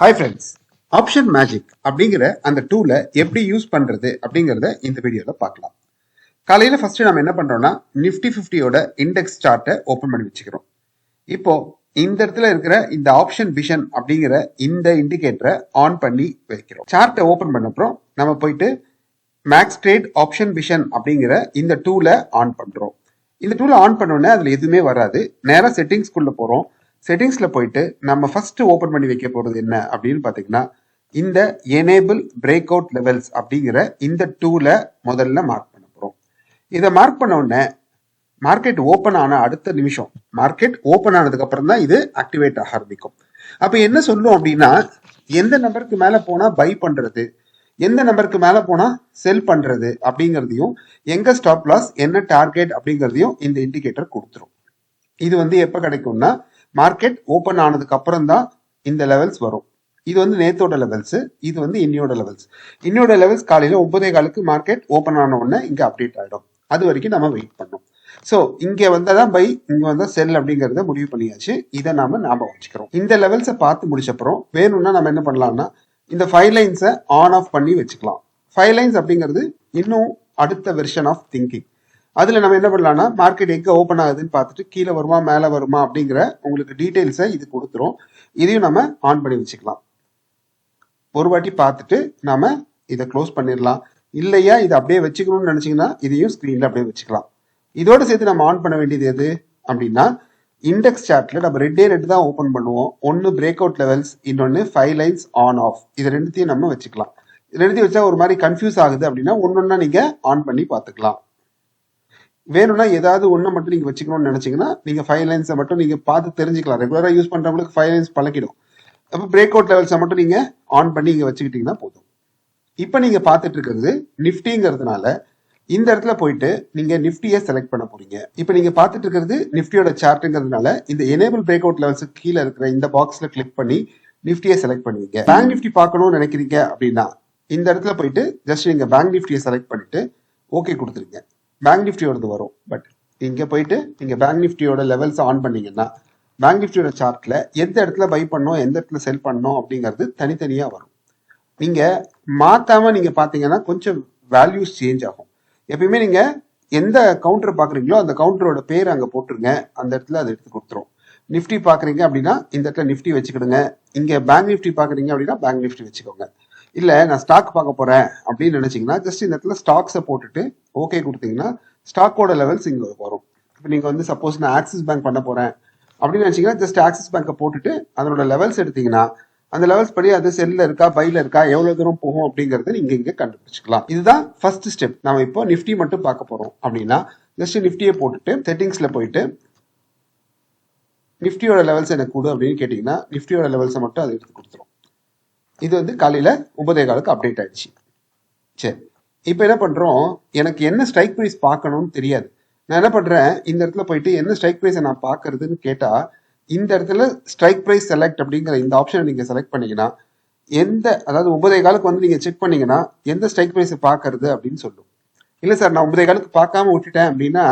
Hi friends, option magic அப்படிங்கிற அந்த டூலை எப்படி யூஸ் பண்ணுறது அப்படிங்கிறத இந்த வீடியோவில் பார்க்கலாம். காலையில் ஃபஸ்ட்டு நம்ம என்ன பண்ணுறோம்னா நிஃப்டி 50யோட இண்டெக்ஸ் சார்ட்டை ஓப்பன் பண்ணி வச்சுக்கிறோம். இப்போ இந்த இடத்துல இருக்கிற இந்த ஆப்ஷன் விஷன் அப்படிங்கிற இந்த இண்டிகேட்டரை ஆன் பண்ணி வைக்கிறோம். சார்ட்டை ஓப்பன் பண்ண அப்புறம் நம்ம போயிட்டு மேக்ஸ் ட்ரேட் ஆப்ஷன் விஷன் அப்படிங்கிற இந்த டூலை ஆன் பண்ணுறோம். இந்த டூலை ஆன் பண்ணோன்னே அதில் எதுவுமே வராது. நேராக செட்டிங்ஸ்குள்ளே போகிறோம். செட்டிங்ஸ்ல போயிட்டு நம்ம ஃபர்ஸ்ட் ஓபன் பண்ணி வைக்க போறது என்ன அப்படின்னு பாத்தீங்கன்னா இந்த எனேபிள் பிரேக் அவுட் லெவல்ஸ் அப்படிங்கிற இந்த டூல முதல்ல மார்க் பண்ண போறோம். இதை மார்க் பண்ண உடனே மார்க்கெட் ஓபன் ஆன அடுத்த நிமிஷம், மார்க்கெட் ஓபன் ஆனதுக்கு அப்புறம் தான் இது ஆக்டிவேட் ஆக ஆரம்பிக்கும். அப்ப என்ன சொல்லும் அப்படின்னா எந்த நம்பருக்கு மேல போனா பை பண்றது, எந்த நம்பருக்கு மேல போனா செல் பண்றது அப்படிங்கிறதையும் எங்க ஸ்டாப் லாஸ் என்ன டார்கெட் அப்படிங்கிறதையும் இந்த இண்டிகேட்டர் கொடுத்துரும். இது எப்ப கிடைக்கும்னா மார்க்கெட் ஓப்பன் ஆனதுக்கு அப்புறம் தான் இந்த லெவல்ஸ் வரும். இது நேத்தோட லெவல்ஸ், இது இன்னியோட லெவல்ஸ். இன்னியோட லெவல்ஸ் காலையில 9:15 மார்க்கெட் ஓப்பன் ஆன உடனே இங்க அப்டேட் ஆயிடும். அது வரைக்கும் நம்ம வெயிட் பண்ணோம். ஸோ இங்க வந்தாதான் பை, இங்க வந்தா செல் அப்படிங்கறத முடிவு பண்ணியாச்சு. இதை நாம ஞாபகம் வச்சுக்கிறோம். இந்த லெவல்ஸை பார்த்து முடிச்சப்பறம் வேணும்னா நம்ம என்ன பண்ணலாம்னா இந்த 5 லைன்ஸை ஆன் ஆஃப் பண்ணி வச்சுக்கலாம். 5 லைன்ஸ் அப்படிங்கிறது இன்னும் அடுத்த வெர்ஷன் ஆஃப் திங்கிங். அதுல நம்ம என்ன பண்ணலாம்னா மார்க்கெட் எங்க ஓப்பன் ஆகுதுன்னு பார்த்துட்டு கீழே வருமா மேல வருமா அப்படிங்கிற உங்களுக்கு டீடைல்ஸை இது கொடுத்துரும். இதையும் நம்ம ஆன் பண்ணி வச்சுக்கலாம். ஒரு வாட்டி பார்த்துட்டு நாம இதை க்ளோஸ் பண்ணிடலாம். இல்லையா இதை அப்படியே வச்சுக்கணும்னு நினைச்சீங்கன்னா இதையும் ஸ்கிரீன்ல அப்படியே வச்சுக்கலாம். இதோட சேர்த்து நம்ம ஆன் பண்ண வேண்டியது எது அப்படின்னா இண்டெக்ஸ் சார்ட்ல நம்ம ரெட் தான் ஓப்பன் பண்ணுவோம். ஒன்னு பிரேக் அவுட் லெவல்ஸ், இன்னொன்னு 5 லைன்ஸ் ஆன் ஆஃப். இது ரெண்டுத்தையும் நம்ம வச்சுக்கலாம். இது ரெண்டுத்தையும் வச்சா ஒரு மாதிரி கன்ஃபியூஸ் ஆகுது அப்படின்னா ஒன்னொன்னா நீங்க ஆன் பண்ணி பார்த்துக்கலாம். வேணும்னா ஏதாவது ஒண்ணு மட்டும் நீங்க வச்சுக்கணும்னு நினைச்சீங்கன்னா நீங்க 5 லைன்ஸை மட்டும் நீங்க பார்த்து தெரிஞ்சுக்கலாம். ரெகுலரா யூஸ் பண்றவங்களுக்கு 5 லைன்ஸ் பழகிடும். அப்போ பிரேக் அவுட் லெவல்ஸை மட்டும் நீங்க ஆன் பண்ணி இங்க வச்சுக்கிட்டீங்கன்னா போதும். இப்போ நீங்க பார்த்துட்டு இருக்கிறது நிஃப்டிங்கிறதுனால இந்த இடத்துல போயிட்டு நீங்க நிஃப்டியை செலக்ட் பண்ண போறீங்க. இப்போ நீங்க பார்த்துட்டு இருக்கிறது நிஃப்டியோட சார்ட்டுங்கிறதுனால இந்த எனேபிள் பிரேக் அவுட் லெவல்ஸுக்கு கீழே இருக்கிற இந்த பாக்ஸ்ல கிளிக் பண்ணி நிஃப்டியை செலக்ட் பண்ணுவீங்க. பேங்க் நிஃப்டி பார்க்கணும்னு நினைக்கிறீங்க அப்படின்னா இந்த இடத்துல போயிட்டு ஜஸ்ட் நீங்க பேங்க் நிஃப்டியை செலக்ட் பண்ணிட்டு ஓகே கொடுத்துருங்க. பேங்க் நிஃப்டியோடது வரும். பட் இங்க போயிட்டு நீங்க பேங்க் நிஃப்டியோட லெவல்ஸ் ஆன் பண்ணீங்கன்னா பேங்க் நிஃப்டியோட சார்ட்ல எந்த இடத்துல பை பண்ணோம் எந்த இடத்துல செல் பண்ணோம் அப்படிங்கிறது தனித்தனியா வரும். நீங்க மாத்தாம நீங்க பாத்தீங்கன்னா கொஞ்சம் வேல்யூஸ் சேஞ்ச் ஆகும். எப்பயுமே நீங்க எந்த கவுண்டர் பாக்குறீங்களோ அந்த கவுண்டரோட பேர் அங்க போட்டுருங்க. அந்த இடத்துல அதை எடுத்து கொடுத்துரும். நிஃப்டி பாக்குறீங்க அப்படின்னா இந்த இடத்துல நிஃப்டி வச்சுக்கிடுங்க. இங்க பேங்க் நிஃப்டி பாக்குறீங்க அப்படின்னா பேங்க் நிஃப்டி வச்சுக்கோங்க. இல்ல நான் ஸ்டாக் பார்க்க போறேன் அப்படின்னு நினைச்சீங்கன்னா ஜஸ்ட் இந்த இடத்துல ஸ்டாக்ஸை போட்டுட்டு ஓகே கொடுத்தீங்கன்னா ஸ்டாக்கோட லெவல்ஸ் இங்க வரும். இப்போ நீங்க சப்போஸ் நான் ஆக்சிஸ் பேங்க் பண்ண போறேன் அப்படின்னு நினைச்சீங்கன்னா ஜஸ்ட் ஆக்சிஸ் பேங்கை போட்டுட்டு அதனோட லெவல்ஸ் எடுத்தீங்கன்னா அந்த லெவல்ஸ் படி அது செல்ல இருக்கா பைல இருக்கா எவ்வளவு தூரம் போகும் அப்படிங்கறத நீங்க இங்க கண்டுபிடிச்சிக்கலாம். இதுதான் ஃபர்ஸ்ட் ஸ்டெப். நம்ம இப்போ நிஃப்டி மட்டும் பார்க்க போறோம் அப்படின்னா ஜஸ்ட் நிஃப்டியை போட்டுட்டு செட்டிங்ஸ்ல போயிட்டு நிஃப்டியோட லெவல்ஸ் எனக்கு கொடு அப்படின்னு கேட்டீங்கன்னா நிஃப்டியோட லெவல்ஸை மட்டும் அதை எடுத்து கொடுத்துரும். இது காலையில 9:15 அப்டேட் ஆயிடுச்சு. சரி, இப்போ என்ன பண்றோம், எனக்கு என்ன ஸ்ட்ரைக் ப்ரைஸ் பார்க்கணும்னு தெரியாது. நான் என்ன பண்றேன், இந்த இடத்துல போயிட்டு என்ன ஸ்ட்ரைக் ப்ரைஸை நான் பார்க்கறதுன்னு கேட்டா இந்த இடத்துல ஸ்ட்ரைக் ப்ரைஸ் செலக்ட் அப்படிங்கிற இந்த ஆப்ஷனை நீங்க செலக்ட் பண்ணீங்கன்னா அதாவது 9:15 நீங்க செக் பண்ணீங்கன்னா எந்த ஸ்ட்ரைக் ப்ரைஸை பார்க்கறது அப்படின்னு சொல்லும். இல்ல சார் நான் 9:15 பார்க்காம விட்டுட்டேன் அப்படின்னா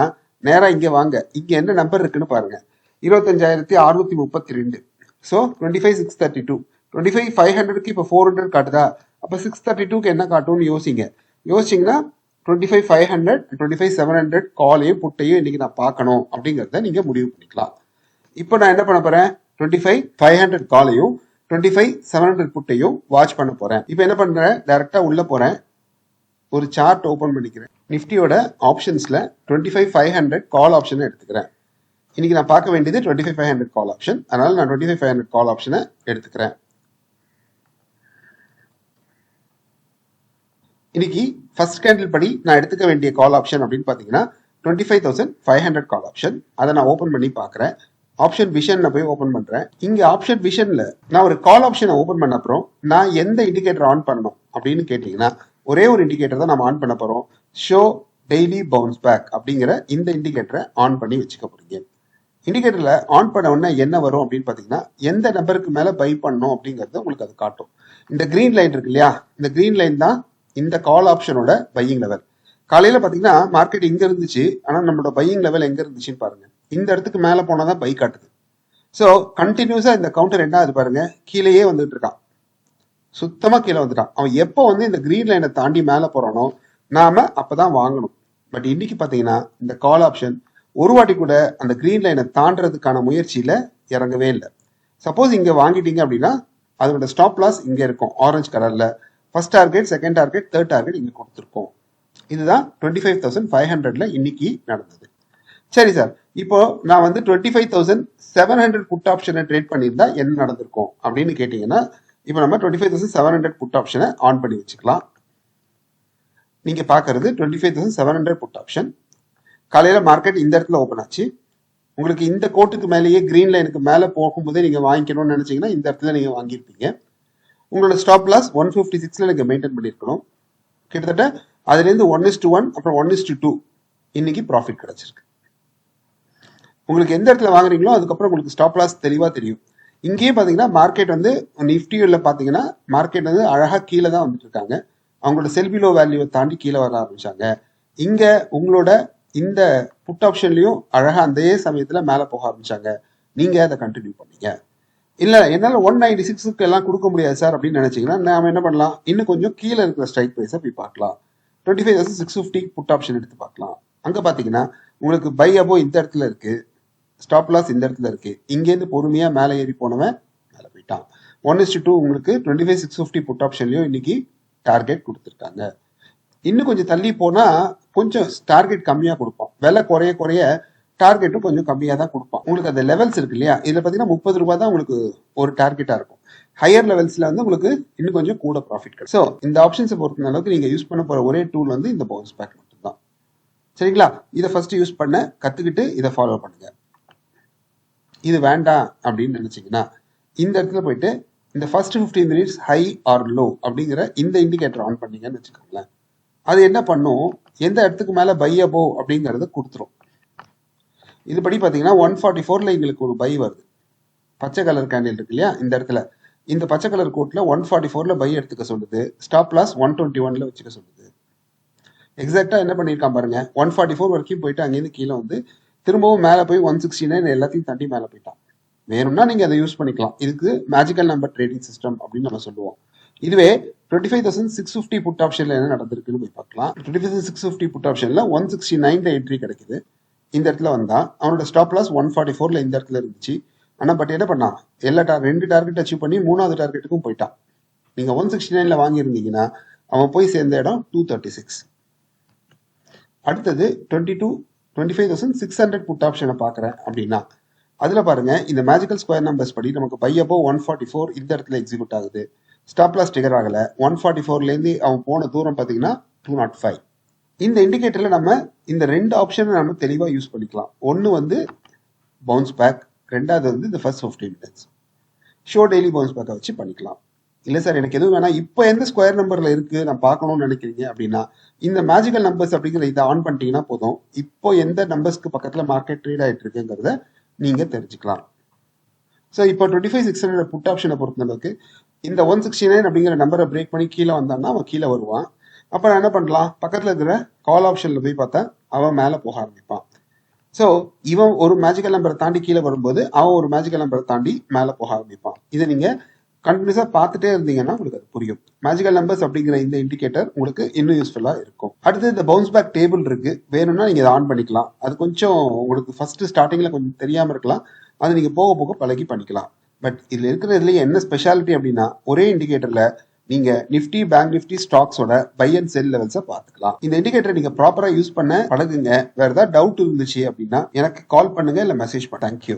நேரா இங்க வாங்க. இங்க என்ன நம்பர் இருக்குன்னு பாருங்க. 25,632. ஸோ 25,632. 25,500க்கு இப்போ 400 காட்டுதா? அப்போ 632க்கு என்ன காட்டும்னு யோசிச்சிங்கன்னா 25,500 25,700 காலையும் புட்டையும் இன்னைக்கு நான் பார்க்கணும் அப்படிங்கிறத நீங்க முடிவு பண்ணிக்கலாம். இப்போ நான் என்ன பண்ண போறேன், 25,500 காலையும் 25,700 புட்டையும் வாட்ச் பண்ண போறேன். இப்போ என்ன பண்றேன், டைரக்டா உள்ள போறேன். ஒரு சார்ட் ஓபன் பண்ணிக்கிறேன். நிஃப்டியோட ஆப்ஷன்ஸ்ல 25,500 கால் ஆப்ஷனை எடுத்துக்கிறேன். இன்னைக்கு நான் பார்க்க வேண்டியது 25,500 கால் ஆப்ஷன். அதனால நான் 25,500 கால் ஆப்ஷனை எடுத்துக்கிறேன். இன்னைக்கு ஃபர்ஸ்ட் கேண்டில் படி நான் எடுத்துக்க வேண்டிய கால் ஆப்ஷன் அப்படின்னு பாத்தீங்கன்னா 25,500 கால் ஆப்ஷன். அதை நான் ஓபன் பண்ணி பாக்குறேன். ஆப்ஷன் விஷன்ல போய் ஓபன் பண்றேன். இங்க ஆப்ஷன் விஷன்ல நான் ஒரு கால் ஆப்ஷனை ஓபன் பண்ண அப்புறம் நான் எந்த இண்டிகேட்டர் ஆன் பண்ணணும் அப்படின்னு கேட்டீங்கன்னா ஒரே ஒரு இண்டிகேட்டர் தான் நம்ம ஆன் பண்ண போறோம். ஷோ டெய்லி பவுன்ஸ் பேக் அப்படிங்கிற இந்த இண்டிகேட்டரை ஆன் பண்ணி வச்சுக்க போறீங்க. இண்டிகேட்டர்ல ஆன் பண்ண உடனே என்ன வரும் அப்படின்னு பாத்தீங்கன்னா எந்த நம்பருக்கு மேல பை பண்ணணும் அப்படிங்கறத உங்களுக்கு அது காட்டும். இந்த கிரீன் லைன் இருக்கு இல்லையா, இந்த கிரீன் லைன் தான் இந்த கால் ஆப்ஷனோட பையிங் லெவல். காலையில பாத்தீங்கன்னா மார்க்கெட் இங்க இருந்துச்சு, ஆனா நம்மளோட பையிங் லெவல் எங்க இருந்துச்சுன்னு பாருங்க. இந்த இடத்துக்கு மேல போனாதான் பை காட்டுது. ஸோ கண்டினியூஸா இந்த கவுண்டர் என்ன ஆகுது பாருங்க, கீழேயே வந்துட்டு இருக்கான். சுத்தமா கீழே வந்துட்டான். அவன் எப்போ வந்து இந்த கிரீன் லைனை தாண்டி மேல போறானோ நாம அப்பதான் வாங்கணும். பட் இன்னைக்கு பாத்தீங்கன்னா இந்த கால் ஆப்ஷன் ஒரு வாட்டி கூட அந்த கிரீன் லைனை தாண்டறதுக்கான முயற்சியில இறங்கவே இல்லை. சப்போஸ் இங்க வாங்கிட்டீங்க அப்படின்னா அதோட ஸ்டாப் லாஸ் இங்க இருக்கும் ஆரஞ்சு கலர்ல. First target, second target, third target இங்க கொடுத்துருக்கோம். இதுதான் 25,500ல இன்னைக்கு நடந்தது. சரி சார், இப்போ நான் வந்து 25,700 புட் ஆப்ஷனை ட்ரேட் பண்ணியிருந்தா என்ன நடந்திருக்கும் அப்படின்னு கேட்டீங்கன்னா, இப்போ நம்ம 25,700 புட் ஆப்ஷனை ஆன் பண்ணி வச்சுக்கலாம். நீங்க பாக்குறது 25,700 புட் ஆப்ஷன். காலையில மார்க்கெட் இந்த இடத்துல ஓபன் ஆச்சு. உங்களுக்கு இந்த கோட்டுக்கு மேலேயே கிரீன் லைனுக்கு மேல போகும்போதே நீங்க வாங்கிக்கணும்னு நினைச்சீங்கன்னா இந்த இடத்துல நீங்க வாங்கியிருப்பீங்க. உங்களோட ஸ்டாப் லாஸ் 156ல நீங்க மெயின்டைன் பண்ணிருக்கணும். கிட்டத்தட்ட அதுல இருந்து 1:1 அப்புறம் 1:2 இன்னைக்கு ப்ராஃபிட் கிடைச்சிருக்கு. உங்களுக்கு எந்த இடத்துல வாங்குறீங்களோ அதுக்கப்புறம் உங்களுக்கு ஸ்டாப் லாஸ் தெளிவா தெரியும். இங்கேயே பாத்தீங்கன்னா மார்க்கெட் வந்து நிஃப்டியில் பாத்தீங்கன்னா மார்க்கெட் வந்து அழகா கீழே தான் வந்துட்டு இருக்காங்க. அவங்களோட செல்பிலோ வேல்யூவை தாண்டி கீழே வர ஆரம்பிச்சாங்க. இங்க உங்களோட இந்த புட் ஆப்ஷன்லயும் அழகா அதே சமயத்துல மேல போக ஆரம்பிச்சாங்க. நீங்க அதை கண்டினியூ பண்ணீங்க. இல்ல என்னால 196க்கு எல்லாம் கொடுக்க முடியாது சார் அப்படின்னு நினைச்சீங்கன்னா நாம என்ன பண்ணலாம், இன்னும் கொஞ்சம் கீழே இருக்கிற ஸ்ட்ரைக் பிரைஸை போய் பார்க்கலாம். 25,650 புட் ஆப்ஷன் எடுத்து பார்க்கலாம். அங்க பாத்தீங்கன்னா உங்களுக்கு பை அபோ இந்த இடத்துல இருக்கு, ஸ்டாப் லாஸ் இந்த இடத்துல இருக்கு. இங்கேருந்து பொறுமையா மேலே ஏறி போனவன் மேலே போயிட்டான். 1:2 உங்களுக்கு 25,650 புட் ஆப்ஷன்லயும் இன்னைக்கு டார்கெட் கொடுத்துருக்காங்க. இன்னும் கொஞ்சம் தள்ளி போனா கொஞ்சம் டார்கெட் கம்மியா கொடுப்பான். விலை குறைய குறைய டார்கெட்டும் கொஞ்சம் கம்மியா தான் கொடுப்பான். உங்களுக்கு அந்த லெவல்ஸ் இருக்கு இல்லையா, இதுல பாத்தீங்கன்னா 30 ரூபாய் தான் உங்களுக்கு ஒரு டார்கெட்டா இருக்கும். ஹையர் லெவல்ஸ்ல வந்து உங்களுக்கு இன்னும் கொஞ்சம் கூட ப்ராஃபிட் கிடைக்கும். ஸோ இந்த ஆப்ஷன்ஸை பொறுத்த அளவுக்கு நீங்க யூஸ் பண்ண போற ஒரே டூல் வந்து இந்த பவுன்ஸ் பேக் மட்டும் தான். சரிங்களா, இதை ஃபர்ஸ்ட் யூஸ் பண்ண கத்துக்கிட்டு இதை ஃபாலோ பண்ணுங்க. இது வேண்டாம் அப்படின்னு நினைச்சீங்கன்னா இந்த இடத்துல போயிட்டு இந்த first 15 minutes high R low அப்படிங்கிற இந்த இண்டிகேட்டர் ஆன் பண்ணீங்கன்னு வச்சுக்கோங்களேன். அது என்ன பண்ணும், எந்த இடத்துக்கு மேல பை அபோ அப்படிங்கறத கொடுத்துரும். இதுபடி பாத்தீங்கன்னா 144ல எங்களுக்கு ஒரு பை வருது. பச்சை கலர் கேண்டில் இருக்கு இல்லையா, இந்த இடத்துல இந்த பச்சை கலர் கோட்ல 144ல பை எடுத்துக்க சொல்லுது. ஸ்டாப் லாஸ் 121ல வச்சுக்க சொல்லுது. எக்ஸாக்டா என்ன பண்ணிருக்கான் பாருங்க, 144 வரைக்கும் போயிட்டு அங்கேருந்து கீழே வந்து திரும்பவும் மேல போய் 169 எல்லாத்தையும் தாண்டி மேல போயிட்டான். வேணும்னா நீங்க அதை யூஸ் பண்ணிக்கலாம். இதுக்கு மேஜிக்கல் நம்பர் ட்ரேடிங் சிஸ்டம் அப்படின்னு நம்ம சொல்லுவோம். இதுவே 25,650 புட் ஆப்ஷன்ல என்ன நடந்திருக்குன்னு போய் பார்க்கலாம். 25,650 புட் ஆப்ஷன்ல 169ல என்ட்ரி கிடைக்குது. இந்த இடத்துல வந்தா அவனோட ஸ்டாப் லாஸ் 144ல இந்த இடத்துல இருந்துச்சு. ஆனா பட் என்ன பண்ணான், ரெண்டு டார்கெட் அச்சீவ் பண்ணி மூணாவது டார்கெட்டுக்கும் போயிட்டான். நீங்க 169ல வாங்கியிருந்தீங்கன்னா அவன் போய் சேர்ந்த இடம் 236. அடுத்தது 25,600 புட் ஆப்ஷனை பாக்குறேன் அப்படின்னா அதுல பாருங்க, இந்த மேஜிக்கல் ஸ்கொயர் நம்பர்ஸ் படி நமக்கு பை அபோ 144 இந்த இடத்துல எக்ஸிக்யூட் ஆகுது. ஸ்டாப் லாஸ் ட்ரிகர் ஆகல. 144ல இருந்து அவன் போன தூரம் பாத்தீங்கன்னா 205. இந்த இண்டிகேட்டர்ல நம்ம இந்த ரெண்டு ஆப்ஷனை நம்ம தெளிவா யூஸ் பண்ணிக்கலாம். ஒன்னு வந்து பவுன்ஸ் பேக், ரெண்டாவது வந்து இந்த first 15 minutes show daily bounce பேக்கை வச்சு பண்ணிக்கலாம். இல்ல சார் எனக்கு எதுவும் வேணா, இப்போ எந்த ஸ்கொயர் நம்பர்ல இருக்கு நான் பார்க்கணும்னு நினைக்கிறீங்க அப்படின்னா இந்த மேஜிக்கல் நம்பர்ஸ் அப்படிங்கிற இதை ஆன் பண்ணிட்டீங்கன்னா போதும். இப்போ எந்த நம்பர்ஸ்க்கு பக்கத்துல மார்க்கெட் ட்ரேட் ஆயிட்டு இருக்குங்கிறத நீங்க தெரிஞ்சுக்கலாம். ஸோ இப்போ 25,600 புட் ஆப்ஷனை பொறுத்த அளவுக்கு இந்த 169 அப்படிங்கிற நம்பரை பிரேக் பண்ணி கீழே வந்தான்னா அவன் கீழே வருவான். அப்புறம் என்ன பண்ணலாம், பக்கத்துல இருக்கிற கால் ஆப்ஷன்ல போய் பார்த்தா அவன் மேல போக ஆரம்பிப்பான். ஸோ இவன் ஒரு மேஜிக்கல் நம்பரை தாண்டி கீழே வரும்போது அவன் ஒரு மேஜிக்கல் நம்பரை தாண்டி மேல போக ஆரம்பிப்பான். இதை நீங்க கண்டினியூஸா பார்த்துட்டே இருந்தீங்கன்னா உங்களுக்கு அது புரியும். மேஜிக்கல் நம்பர்ஸ் அப்படிங்கிற இந்த இண்டிகேட்டர் உங்களுக்கு இன்னும் யூஸ்ஃபுல்லா இருக்கும். அடுத்து இந்த பவுன்ஸ் பேக் டேபிள் இருக்கு, வேணும்னா நீங்க இதை ஆன் பண்ணிக்கலாம். அது கொஞ்சம் உங்களுக்கு ஃபர்ஸ்ட் ஸ்டார்டிங்ல கொஞ்சம் தெரியாம இருக்கலாம், அது நீங்க போக போக பழகி பண்ணிக்கலாம். பட் இதுல இருக்கிறதுலயே என்ன ஸ்பெஷாலிட்டி அப்படின்னா ஒரே இண்டிகேட்டர்ல நீங்க நிஃப்டி, பேங்க் நிஃப்டி ஸ்டாக்ஸோட பை அண்ட் செல் லெவல்ஸை பார்த்துக்கலாம். இந்த இண்டிகேட்டர் நீங்க ப்ராப்பரா யூஸ் பண்ண பழகுங்க. வேற ஏதாவது டவுட் இருந்துச்சு அப்படின்னா எனக்கு கால் பண்ணுங்க, இல்ல மெசேஜ் பண்ணுங்க. தேங்க்யூ.